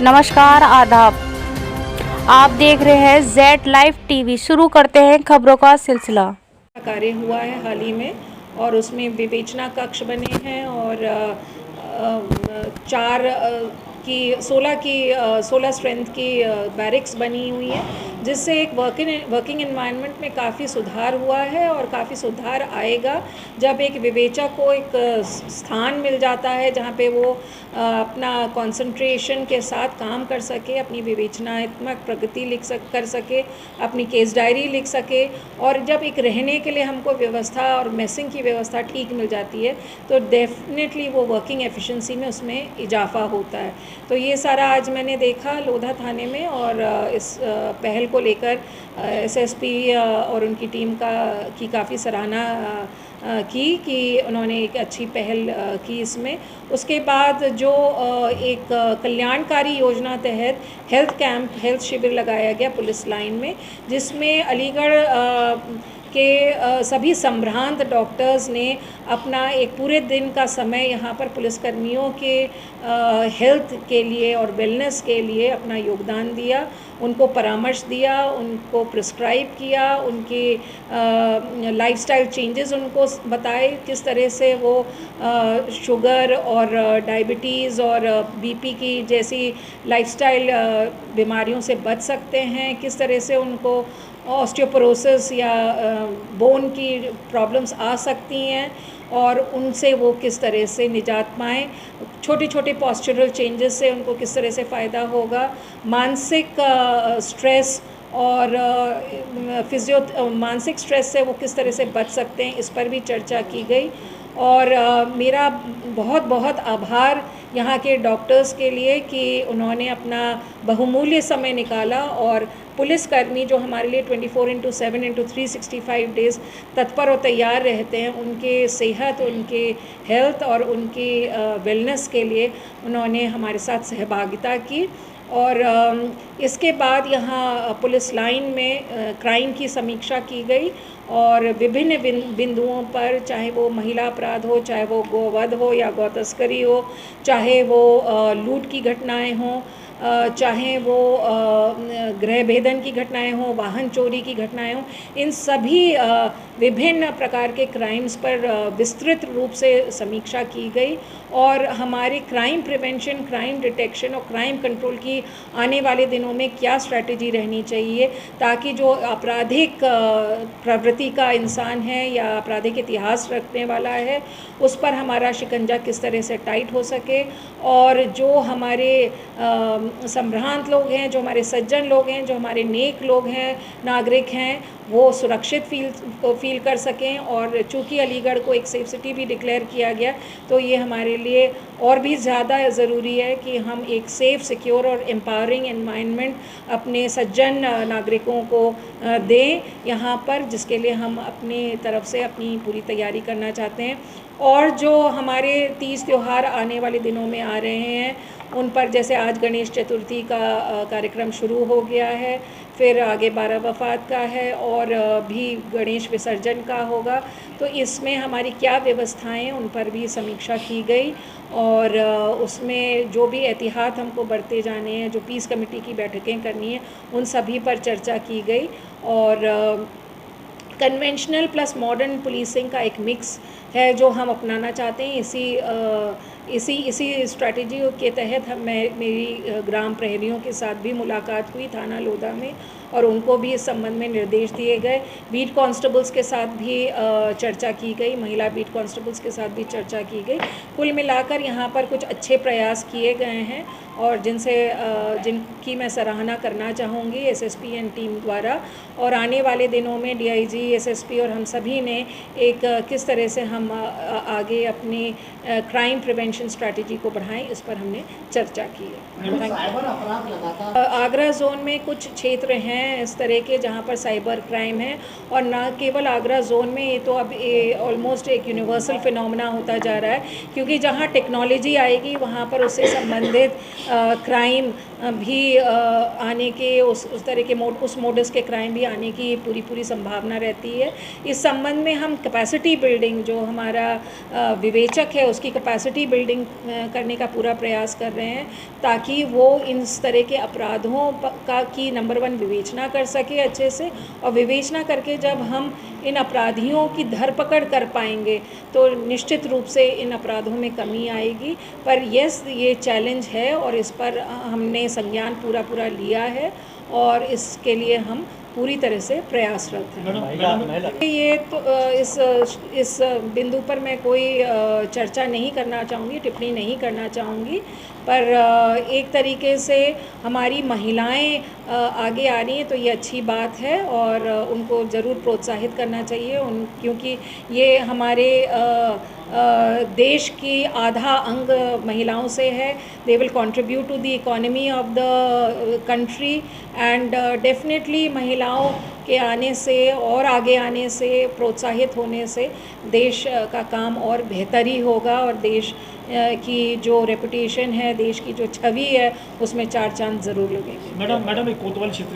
नमस्कार, आदाब। आप देख रहे हैं जेड लाइव टीवी। शुरू करते हैं खबरों का सिलसिला। कार्य हुआ है हाल ही में और उसमें विवेचना कक्ष बने हैं और 16 स्ट्रेंथ की बैरिक्स बनी हुई है, जिससे एक वर्किंग एनवायरनमेंट में काफ़ी सुधार हुआ है और काफ़ी सुधार आएगा जब एक विवेचक को एक स्थान मिल जाता है जहाँ पे वो अपना कंसंट्रेशन के साथ काम कर सके, अपनी विवेचनात्मक प्रगति कर सके, अपनी केस डायरी लिख सके। और जब एक रहने के लिए हमको व्यवस्था और मेसिंग की व्यवस्था ठीक मिल जाती है तो डेफिनेटली वो वर्किंग एफिशिएंसी में उसमें इजाफा होता है। तो ये सारा आज मैंने देखा लोधा थाने में और इस पहल को लेकर एसएसपी और उनकी टीम की काफ़ी सराहना कि उन्होंने एक अच्छी पहल की इसमें। उसके बाद जो एक कल्याणकारी योजना तहत हेल्थ शिविर लगाया गया पुलिस लाइन में, जिसमें अलीगढ़ के सभी संभ्रांत डॉक्टर्स ने अपना एक पूरे दिन का समय यहाँ पर पुलिसकर्मियों के हेल्थ के लिए और वेलनेस के लिए अपना योगदान दिया, उनको परामर्श दिया, उनको प्रिस्क्राइब किया, उनके लाइफस्टाइल चेंजेस उनको बताए, किस तरह से वो शुगर और डायबिटीज़ और बीपी की जैसी लाइफस्टाइल बीमारियों से बच सकते हैं, किस तरह से उनको ऑस्टियोपोरोसिस या बोन की प्रॉब्लम्स आ सकती हैं और उनसे वो किस तरह से निजात पाएँ, छोटे छोटे पॉस्चरल चेंजेस से उनको किस तरह से फ़ायदा होगा, मानसिक स्ट्रेस और मानसिक स्ट्रेस से वो किस तरह से बच सकते हैं, इस पर भी चर्चा की गई। और मेरा बहुत बहुत आभार यहाँ के डॉक्टर्स के लिए कि उन्होंने अपना बहुमूल्य समय निकाला और पुलिसकर्मी जो हमारे लिए 24/7/365 डेज़ तत्पर और तैयार रहते हैं, उनके सेहत, उनके हेल्थ और उनकी वेलनेस के लिए उन्होंने हमारे साथ सहभागिता की। और इसके बाद यहाँ पुलिस लाइन में क्राइम की समीक्षा की गई और विभिन्न बिंदुओं पर, चाहे वो महिला अपराध हो, चाहे वो गोवध हो या गौ तस्करी हो, चाहे वो लूट की घटनाएं हों, चाहे वो गृह भेदन की घटनाएं हों, वाहन चोरी की घटनाएं हों, इन सभी विभिन्न प्रकार के क्राइम्स पर विस्तृत रूप से समीक्षा की गई। और हमारी क्राइम प्रिवेंशन, क्राइम डिटेक्शन और क्राइम कंट्रोल की आने वाले दिनों में क्या स्ट्रैटेजी रहनी चाहिए, ताकि जो आपराधिक प्रवृत्ति का इंसान है या आपराधिक इतिहास रखने वाला है, उस पर हमारा शिकंजा किस तरह से टाइट हो सके, और जो हमारे संभ्रांत लोग हैं, जो हमारे सज्जन लोग हैं, जो हमारे नेक लोग हैं, नागरिक हैं, वो सुरक्षित फील कर सकें। और चूँकि अलीगढ़ को एक सेफ सिटी भी डिक्लेयर किया गया, तो ये हमारे लिए और भी ज़्यादा ज़रूरी है कि हम एक सेफ़, सिक्योर और एम्पावरिंग एनवायरनमेंट अपने सज्जन नागरिकों को दें यहाँ पर, जिसके लिए हम अपनी तरफ से अपनी पूरी तैयारी करना चाहते हैं। और जो हमारे तीज त्यौहार आने वाले दिनों में आ रहे हैं, उन पर जैसे आज गणेश चतुर्थी का कार्यक्रम शुरू हो गया है, फिर आगे 12 वफ़ात का है और भी गणेश विसर्जन का होगा, तो इसमें हमारी क्या व्यवस्थाएं, उन पर भी समीक्षा की गई। और उसमें जो भी एहतियात हमको बरते जाने हैं, जो पीस कमेटी की बैठकें करनी है, उन सभी पर चर्चा की गई। और कन्वेंशनल प्लस मॉडर्न पुलिसिंग का एक मिक्स है जो हम अपनाना चाहते हैं। इसी स्ट्रैटेजी के तहत मेरी ग्राम प्रहरियों के साथ भी मुलाकात हुई थाना लोधा में, और उनको भी इस संबंध में निर्देश दिए गए। बीट कांस्टेबल्स के साथ भी चर्चा की गई, महिला बीट कांस्टेबल्स के साथ भी चर्चा की गई। कुल मिलाकर यहाँ पर कुछ अच्छे प्रयास किए गए हैं और जिनकी मैं सराहना करना चाहूँगी एसएसपी एंड टीम द्वारा। और आने वाले दिनों में डीआईजी, एसएसपी और हम सभी ने एक किस तरह से हम आगे अपनी क्राइम प्रिवेंशन स्ट्रैटेजी को बढ़ाएं, इस पर हमने चर्चा की है। आगरा जोन में कुछ क्षेत्र हैं इस तरह के जहाँ पर साइबर क्राइम है, और न केवल आगरा जोन में, ये तो अब ऑलमोस्ट एक यूनिवर्सल फिनोमेना होता जा रहा है, क्योंकि जहाँ टेक्नोलॉजी आएगी वहाँ पर उससे संबंधित क्राइम भी आने के उस तरह के उस मोडस के क्राइम भी आने की पूरी संभावना रहती है। इस संबंध में हम कैपेसिटी बिल्डिंग, जो हमारा विवेचक है उसकी कैपेसिटी बिल्डिंग करने का पूरा प्रयास कर रहे हैं, ताकि वो इस तरह के अपराधों की नंबर 1 विवेचना कर सके अच्छे से, और विवेचना करके जब हम इन अपराधियों की धरपकड़ कर पाएंगे तो निश्चित रूप से इन अपराधों में कमी आएगी। पर यस, ये चैलेंज है और इस पर हमने संज्ञान पूरा लिया है और इसके लिए हम पूरी तरह से प्रयासरत हैं। ये तो इस बिंदु पर मैं कोई चर्चा नहीं करना चाहूँगी, टिप्पणी नहीं करना चाहूँगी, पर एक तरीके से हमारी महिलाएं आगे आ रही हैं तो ये अच्छी बात है और उनको ज़रूर प्रोत्साहित करना चाहिए क्योंकि ये हमारे देश की आधा अंग महिलाओं से है। They will contribute to the economy of the country and definitely महिलाओं के आने से और आगे आने से, प्रोत्साहित होने से देश का काम और बेहतर ही होगा और देश की जो रेपुटेशन है, देश की जो छवि है, उसमें 4 चांद ज़रूर लगेंगे। मैडम एक कोतवाल क्षेत्र